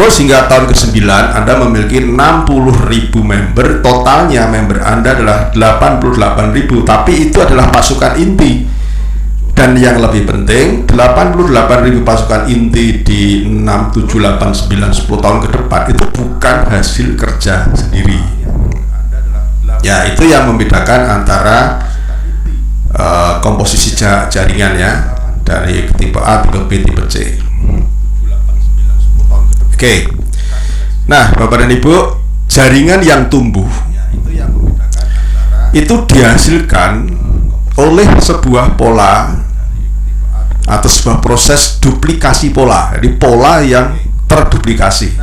Terus hingga tahun ke-9 Anda memiliki 60.000 member, totalnya member Anda adalah 88.000, tapi itu adalah pasukan inti. Dan yang lebih penting, 88.000 pasukan inti di 6, 7, 8, 9, 10 tahun ke depan itu bukan hasil kerja sendiri. Ya, itu yang membedakan antara komposisi jaringan ya, dari tipe A, tipe B, tipe C. Oke. Nah, Bapak dan Ibu, jaringan yang tumbuh itu dihasilkan oleh sebuah pola atau sebuah proses duplikasi pola. Jadi pola yang terduplikasi.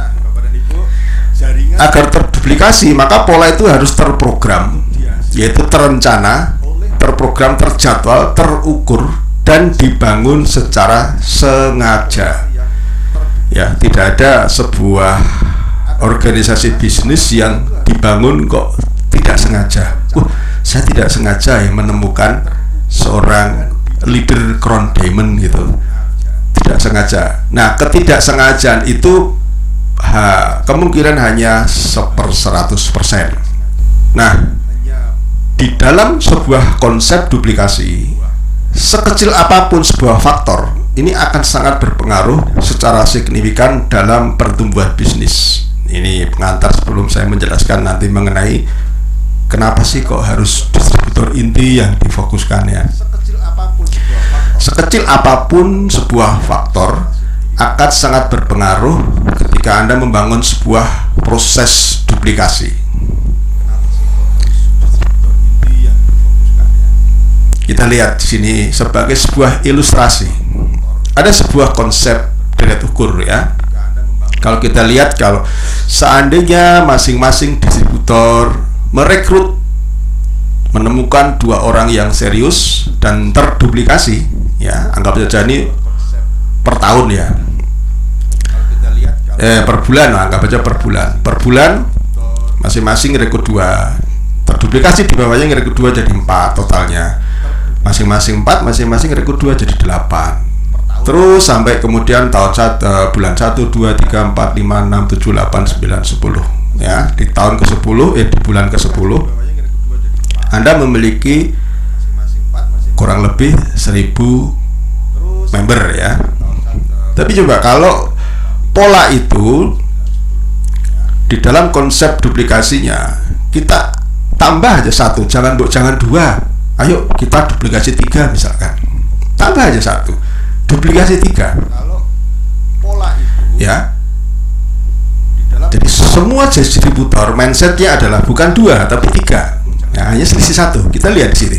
Agar terduplikasi, maka pola itu harus terprogram, yaitu terencana, terprogram, terjadwal, terukur, dan dibangun secara sengaja. Ya, tidak ada sebuah organisasi bisnis yang dibangun kok tidak sengaja. Saya tidak sengaja ya menemukan seorang leader Crown Diamond gitu. Tidak sengaja. Nah, ketidaksengajaan itu kemungkinan hanya 1/100%. Nah, di dalam sebuah konsep duplikasi, sekecil apapun sebuah faktor ini akan sangat berpengaruh secara signifikan dalam pertumbuhan bisnis. Ini pengantar sebelum saya menjelaskan nanti mengenai kenapa sih kok harus distributor inti yang difokuskan ya. Sekecil apapun sebuah faktor akan sangat berpengaruh ketika Anda membangun sebuah proses duplikasi. Kita lihat di sini sebagai sebuah ilustrasi. Ada sebuah konsep deret ukur ya. Kalau kita lihat, kalau seandainya masing-masing distributor merekrut, menemukan 2 orang yang serius dan terduplikasi, ya, anggap saja ini per tahun ya. Per bulan, anggap aja per bulan. Per bulan masing-masing rekrut 2, terduplikasi di bawahnya rekrut 2 jadi 4 totalnya. Masing-masing 4, masing-masing rekrut 2 jadi 8. Terus sampai kemudian bulan 1, 2, 3, 4, 5, 6, 7, 8, 9, 10 ya. Di tahun ke-10 di bulan ke-10 Anda memiliki kurang lebih 1.000 member ya. Tapi coba kalau pola itu di dalam konsep duplikasinya kita tambah aja 1, jangan 2. Ayo kita duplikasi 3 misalkan. Tambah aja 1. Duplikasi 3. Kalau pola itu ya, jadi semua distributor mindsetnya adalah bukan 2 tapi 3. Nah, hanya selisih 1. Kita lihat di sini.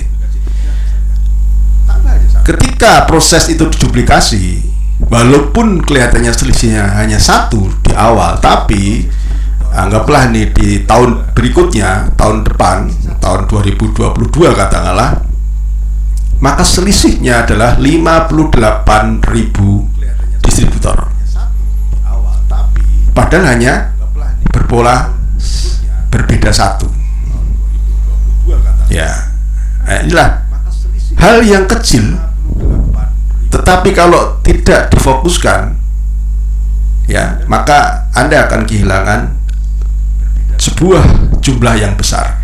Ketika proses itu diduplikasi, walaupun kelihatannya selisihnya hanya 1 di awal, tapi anggaplah nih di tahun berikutnya, tahun depan, tahun 2022 katakanlah, maka selisihnya adalah 58.000 distributor. Padahal hanya berpola berbeda 1. Ya, inilah hal yang kecil, tetapi kalau tidak difokuskan, ya, maka Anda akan kehilangan sebuah jumlah yang besar.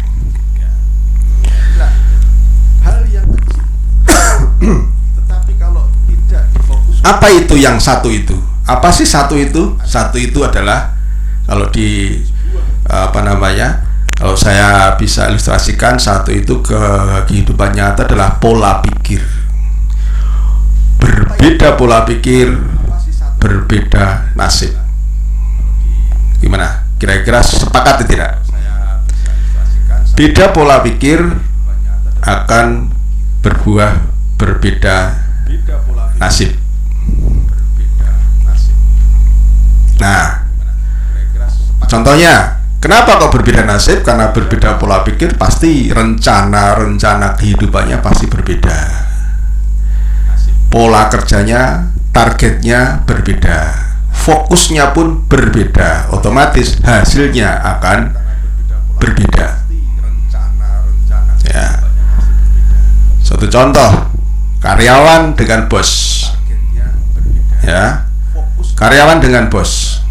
Tetapi kalau tidak difokuskan, apa itu yang 1 itu? Apa sih 1 itu? 1 itu adalah, kalau di kalau saya bisa ilustrasikan, 1 itu ke kehidupan nyata adalah pola pikir. Berbeda pola pikir, berbeda nasib. Gimana? Kira-kira sepakat atau tidak? Beda pola pikir akan berbuah berbeda nasib. Nah, contohnya, kenapa kok berbeda nasib? Karena berbeda pola pikir, pasti rencana kehidupannya pasti berbeda. Pola kerjanya, targetnya berbeda, fokusnya pun berbeda, otomatis hasilnya akan berbeda. Ya. Suatu contoh, karyawan dengan bos, ya, karyawan dengan bos,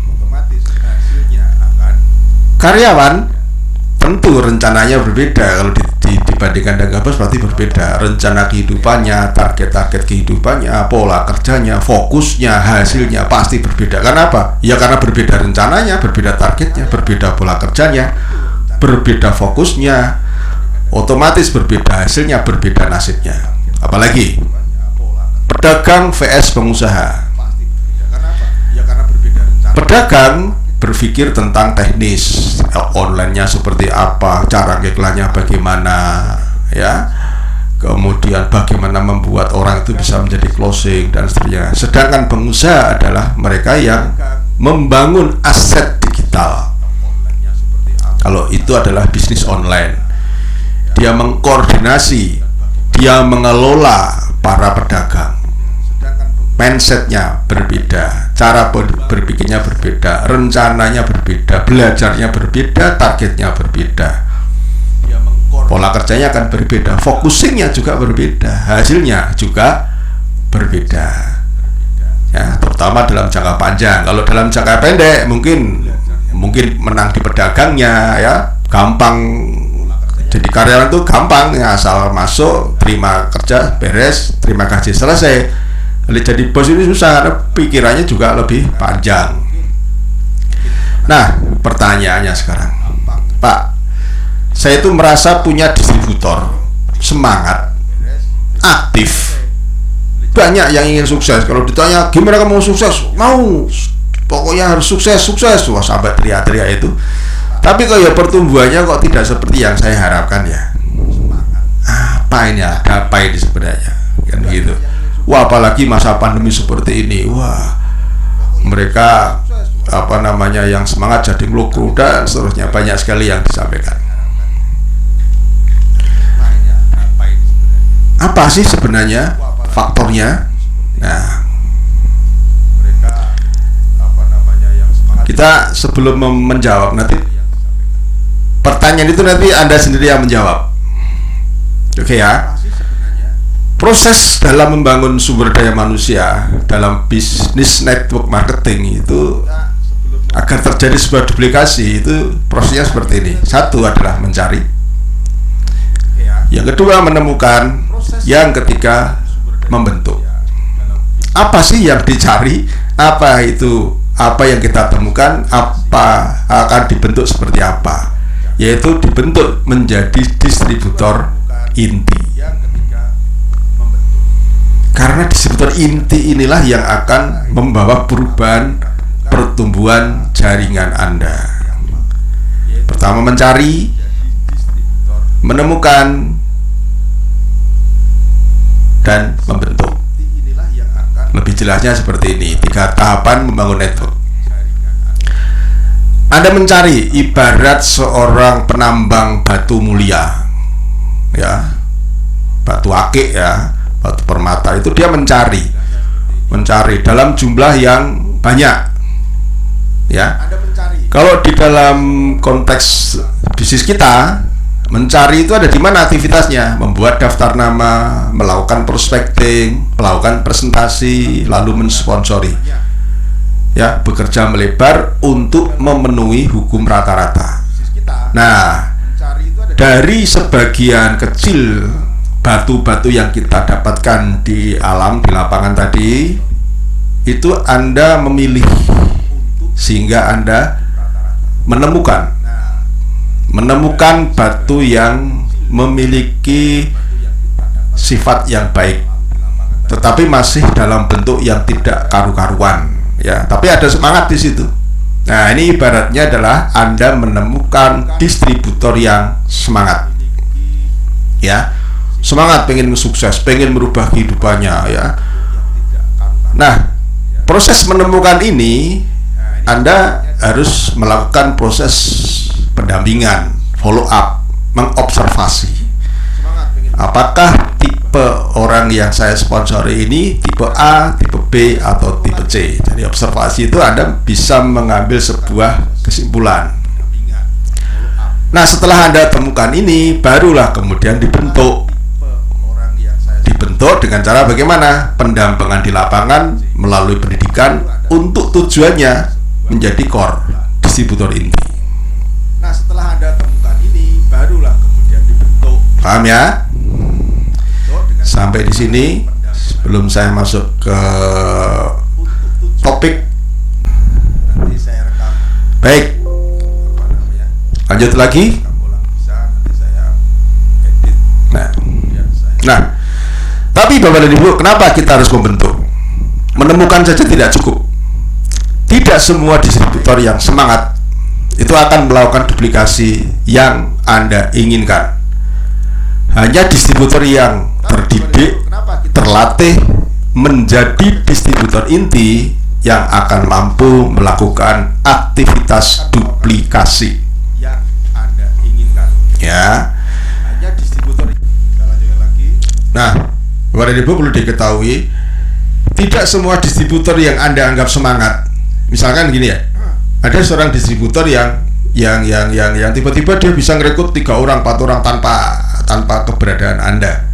Karyawan tentu rencananya berbeda. Kalau dibandingkan dengan bos berarti berbeda. Rencana kehidupannya, target-target kehidupannya, pola kerjanya, fokusnya, hasilnya pasti berbeda. Karena apa? Ya karena berbeda rencananya, berbeda targetnya, berbeda pola kerjanya, berbeda fokusnya, otomatis berbeda hasilnya, berbeda nasibnya. Apalagi pedagang vs pengusaha. Pedagang berpikir tentang teknis, online-nya seperti apa, cara iklannya bagaimana, ya, kemudian bagaimana membuat orang itu bisa menjadi closing dan seterusnya. Sedangkan pengusaha adalah mereka yang membangun aset digital. Kalau itu adalah bisnis online, dia mengkoordinasi, dia mengelola para pedagang. Mindsetnya berbeda, cara berpikirnya berbeda, rencananya berbeda, belajarnya berbeda, targetnya berbeda, pola kerjanya akan berbeda, focusingnya juga berbeda, hasilnya juga berbeda, ya, terutama dalam jangka panjang. Kalau dalam jangka pendek mungkin menang di pedagangnya, ya, gampang. Jadi karyawan itu gampang, ya, asal masuk, terima kerja, beres, terima gaji, selesai. Jadi bos ini susah karena pikirannya juga lebih panjang. Nah, pertanyaannya sekarang, Pak, saya itu merasa punya distributor, semangat, aktif, banyak yang ingin sukses. Kalau ditanya gimana kamu mau sukses, mau, pokoknya harus sukses, wah sampai teriak-teriak itu. Tapi kok ya pertumbuhannya kok tidak seperti yang saya harapkan, ya. Apa ini, ada apa ini sebenarnya, kan gitu. Wah, apalagi masa pandemi seperti ini, wah, mereka yang semangat jadi ngelukru dan seterusnya, banyak sekali yang disampaikan. Apa sih sebenarnya faktornya? Nah, kita sebelum menjawab nanti pertanyaan itu nanti Anda sendiri yang menjawab. Oke, ya. Proses dalam membangun sumber daya manusia dalam bisnis network marketing itu agar terjadi sebuah duplikasi itu prosesnya seperti ini. Satu adalah mencari, yang kedua menemukan, yang ketiga membentuk. Apa sih yang dicari? Apa itu? Apa yang kita temukan? Apa akan dibentuk seperti apa? Yaitu dibentuk menjadi distributor inti. Karena distributor inti inilah yang akan membawa perubahan pertumbuhan jaringan Anda. Pertama mencari, menemukan, dan membentuk. Lebih jelasnya seperti ini, 3 tahapan membangun network. Anda mencari ibarat seorang penambang batu mulia, ya, batu akik, ya, batu permata, itu dia mencari dalam jumlah yang banyak, ya. Kalau di dalam konteks bisnis kita, mencari itu ada di mana aktivitasnya? Membuat daftar nama, melakukan prospecting, melakukan presentasi, lalu mensponsori, ya, bekerja melebar untuk memenuhi hukum rata-rata. Nah, dari sebagian kecil batu-batu yang kita dapatkan di alam, di lapangan tadi, itu Anda memilih sehingga Anda menemukan batu yang memiliki sifat yang baik, tetapi masih dalam bentuk yang tidak karu-karuan, ya, tapi ada semangat di situ. Nah, ini ibaratnya adalah Anda menemukan distributor yang semangat, ya. Semangat, pengen sukses, pengen merubah kehidupannya, ya. Nah, proses menemukan ini Anda harus melakukan proses pendampingan, follow up, mengobservasi. Apakah tipe orang yang saya sponsori ini tipe A, tipe B, atau tipe C? Jadi observasi itu Anda bisa mengambil sebuah kesimpulan. Nah, setelah Anda temukan ini, barulah kemudian dibentuk dengan cara bagaimana? Pendampingan di lapangan melalui pendidikan untuk tujuannya menjadi core distributor inti. Paham ya? Sampai di sini sebelum saya masuk ke topik. Baik. Lanjut lagi. Nah, tapi Bapak dan Ibu, kenapa kita harus membentuk? Menemukan saja tidak cukup. Tidak semua distributor yang semangat itu akan melakukan duplikasi yang Anda inginkan. Hanya distributor yang terdidik, terlatih menjadi distributor inti yang akan mampu melakukan aktivitas duplikasi yang Anda inginkan. Ya. Hanya distributor. Nah, Bapak dan Ibu perlu diketahui, tidak semua distributor yang Anda anggap semangat. Misalkan gini ya, ada seorang distributor yang tiba-tiba dia bisa ngerekrut 3 orang, 4 orang tanpa keberadaan Anda.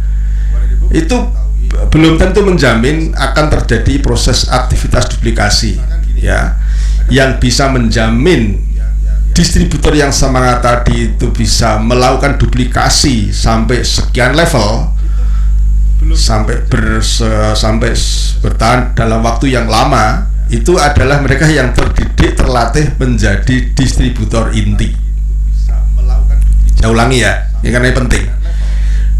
Itu belum tentu menjamin akan terjadi proses aktivitas duplikasi, ya. Yang bisa menjamin distributor yang semangat tadi itu bisa melakukan duplikasi sampai sekian level, sampai bertahan dalam waktu yang lama, itu adalah mereka yang terdidik, terlatih menjadi distributor inti. Saya ulangi ya, ini karena ini penting.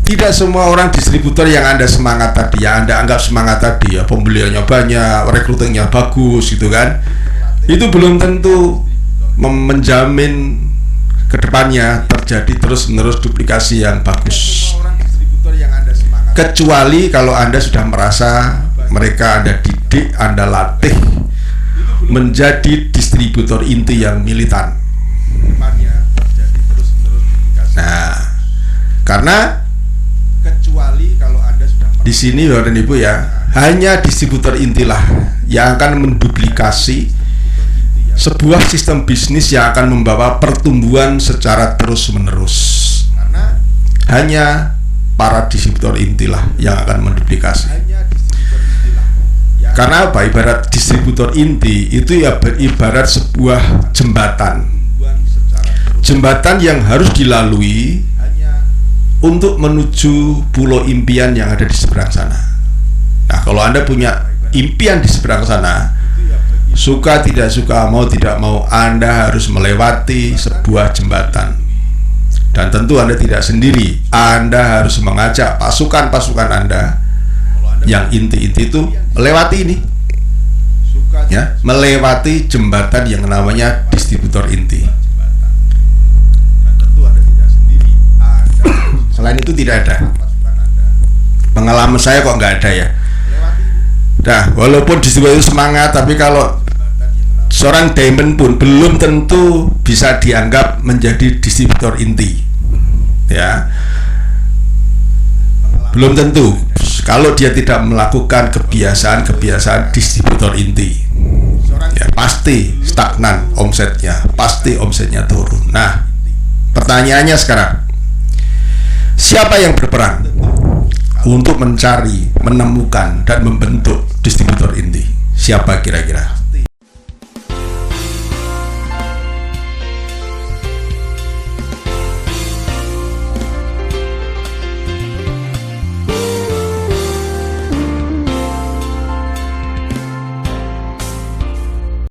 Tidak semua orang distributor yang Anda semangat tadi, yang Anda anggap semangat tadi, ya pembeliannya banyak, rekrutingnya bagus gitu kan, itu belum tentu menjamin kedepannya terjadi terus-menerus duplikasi yang bagus. Kecuali kalau Anda sudah merasa mereka Anda didik, Anda latih menjadi distributor inti yang militan. Nah, karena kecuali kalau Anda sudah di sini Bapak dan Ibu ya, hanya distributor intilah yang akan menduplikasi sebuah sistem bisnis yang akan membawa pertumbuhan secara terus-menerus. Hanya para distributor intilah yang akan menduplikasi. Karena apa? Ibarat distributor inti itu ya beribarat sebuah jembatan. Jembatan yang harus dilalui untuk menuju pulau impian yang ada di seberang sana. Nah, kalau Anda punya impian di seberang sana, suka tidak suka, mau tidak mau, Anda harus melewati sebuah jembatan. Dan tentu Anda tidak sendiri. Anda harus mengajak pasukan-pasukan Anda yang inti-inti itu melewati ini, ya, melewati jembatan yang namanya distributor inti. Selain itu tidak ada. Pengalaman saya kok nggak ada ya. Nah, walaupun distributor itu semangat, tapi kalau seorang diamond pun belum tentu bisa dianggap menjadi distributor inti, ya, belum tentu kalau dia tidak melakukan kebiasaan distributor inti, ya pasti stagnan omsetnya, pasti omsetnya turun. Nah, pertanyaannya sekarang, siapa yang berperan untuk mencari, menemukan dan membentuk distributor inti? Siapa kira-kira?